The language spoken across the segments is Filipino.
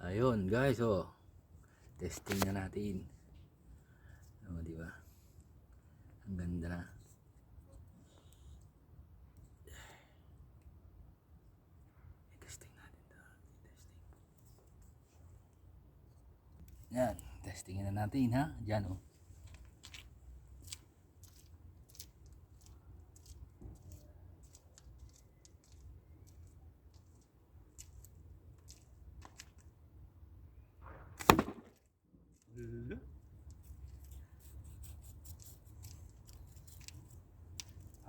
Ayun guys, oh. Testing na natin. Oh, di ba? Ang ganda na. Testing natin 'to. Testing. Yan, testingin na natin ha. Diyan oh.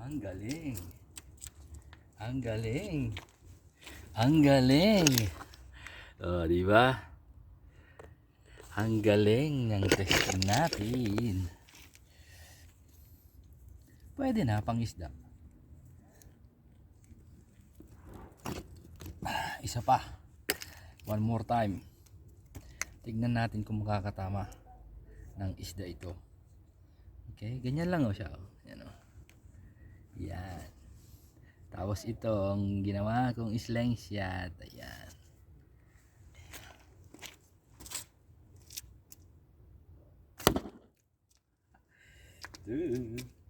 Ang galing. Ang galing. Ang galing. Oh, di ba? Ang galing ng testing natin. Pwede na pang isda. Isa pa. One more time. Tignan natin kung makakatama ng isda ito. Okay, ganyan lang oh siya. Yan oh. Yan. Tapos itong ginawa kong sling shot. Ayan.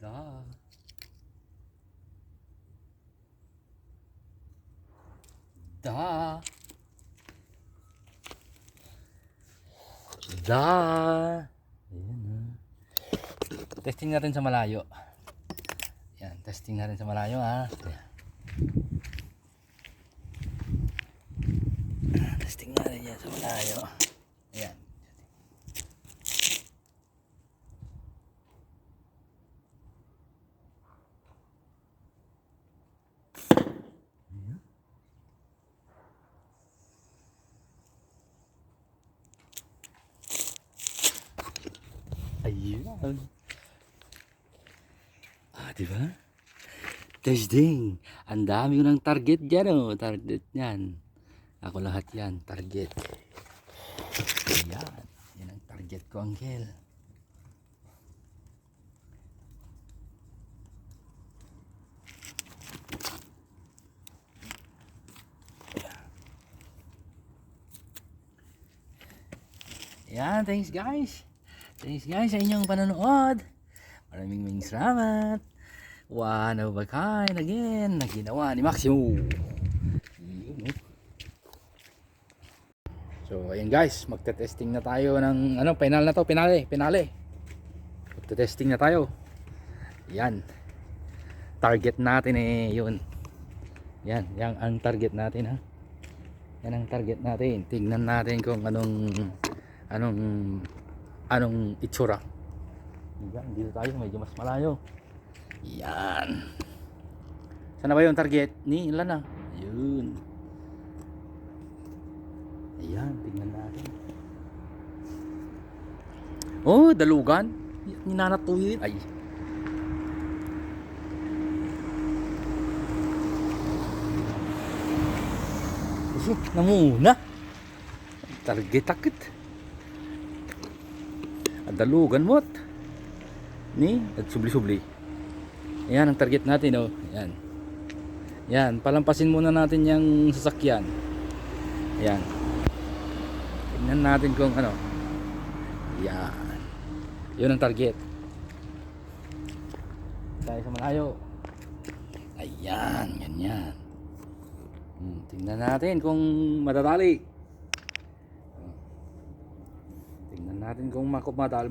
Da. Da. Da. Ayan na. Testing natin sa malayo. Yan, testing natin sa malayo ha. Ayan. Testing natin yan sa malayo. Ayan. Ayun. Ah, di ba? Testing. Ang dami ko ng target dyan oh. Target yan. Ako lahat yan. Target. Ayan. Yan ang target ko, Angel. Ayan. Thanks guys. Thanks guys sa inyong panonood. Maraming salamat. One of a kind again na ginawa ni Maximo. So ayun guys, magte-testing na tayo ng ano, final na to, finale. Magte-testing na tayo. Yan. Target natin eh yun. Yan ang target natin ha. Yan ang target natin. Tingnan natin kung anong itsura. Yan, dito tayo medyo mas malayo. Yan. Sana ba yung target? Ni ilan na? Ayun. Ayan, tingnan natin. Oh, dalugan. Ninanatuyin. Ay. Namuna. Target takit. Dalugan mo't. Ni, at subli-subli. Ayan ang target natin oh. Ayan. Yan, palampasin muna natin yung sasakyan. Ayan. Tingnan natin kung ano. Yan. Yun ang target. Tayo sa malayo. Ayan, ganyan. Tingnan natin kung madadali. Tingnan natin kung madali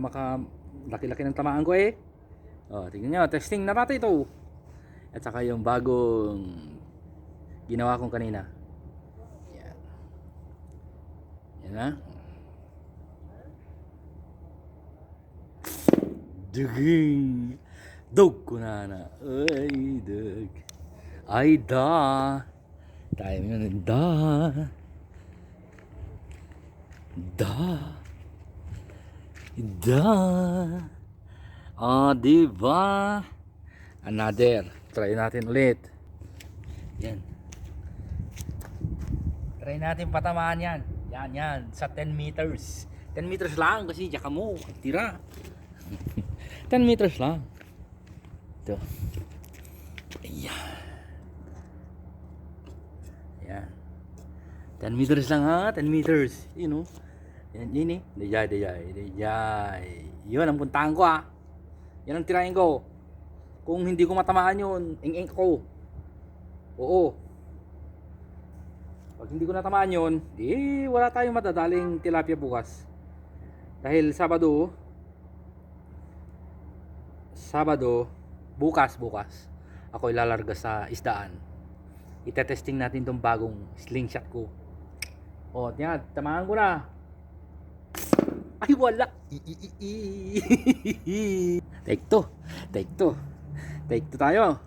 laki-laki ng tamaan ko eh. Oh, tingnan nyo, testing na natin ito. At saka yung bagong ginawa kong kanina. Yan. Yan na. Duging. Dug ko na. Ay, dug. Ay, da. Tayo yun. Da. Da. Da. Ah, diba? Another. Try natin ulit. Yan. Try natin patamaan yan. Yan. Sa 10 meters. 10 meters lang kasi tsaka mo. Tira. 10 meters lang. Ito. Ayan. Ayan. 10 meters lang ha, 10 meters. You know. Yan, yun eh. Dayay. Yun ang puntahan ko ha. Yan ang tirahin ko. Kung hindi ko matamaan yun, ing ko. Oo. Pag hindi ko natamaan yun, di wala tayong matadaling tilapia bukas. Dahil Sabado, bukas, ako ilalarga sa isdaan. Itetesting natin tong bagong slingshot ko. O, yan, tamaan ko na. Ay, wala. Take two tayo.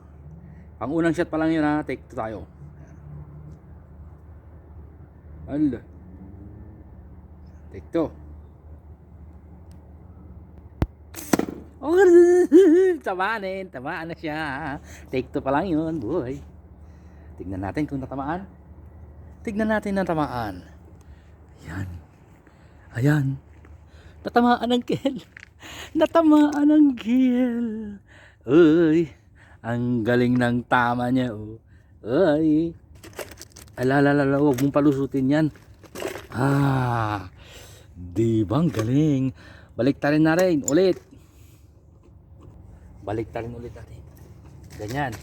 Ang unang shot pa lang yun ha. Take two tayo. Ala. Take two. Oh, tamaan na siya. Take two pa lang yun, boy. Tignan natin kung natamaan. Tignan natin na tamaan. Ayan. Natamaan ng kill. Uy, ang galing ng tama niya. Oh. Uy. Alalala, huwag mong palusutin yan. Di bang galing? Baliktarin na rin ulit. Baliktarin ulit natin. Ganyan.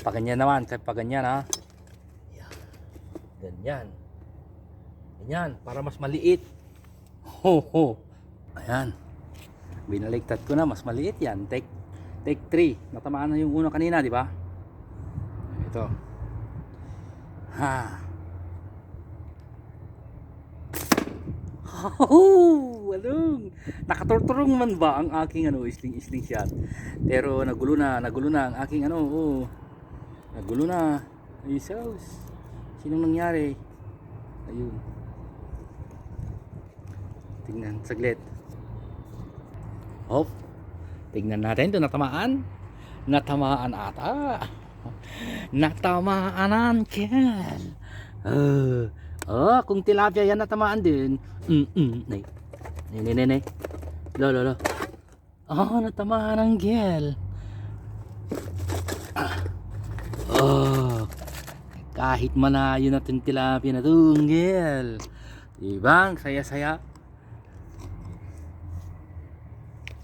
Paganyan naman. Paganyan ha. Ganyan. Para mas maliit. Ayan. Binaliktad ko na. Mas maliit yan. Take 3. Natamaan na yung una kanina, di ba? Ito. Walong. Nakaturturong man ba ang aking isling shot? Pero nagulo na ang aking nagulo na. Ay, sus. Sinong nangyari? Ayun. Tingnan saglit. Hop. Tingnan natin ito, natamaan ata. Natamaan ang kill. Kung tilapia yan natamaan din. Nay. Lo. Natamaan ang kill. Kahit malayo natin tilapia na tunggil. Diba? Saya-saya.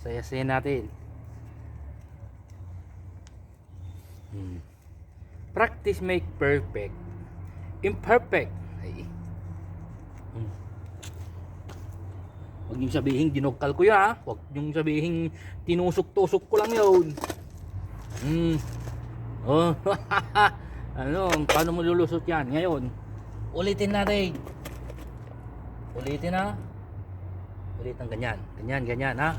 Saya-saya natin. Practice make perfect. Imperfect. Ay. Huwag niyong sabihin ginugkal ko yan ha. Huwag niyong sabihin tinusok-tusok ko lang yun. Paano mo lulusot yan? Ngayon, ulitin natin. Ulitin ha. Ulitin ganyan ha.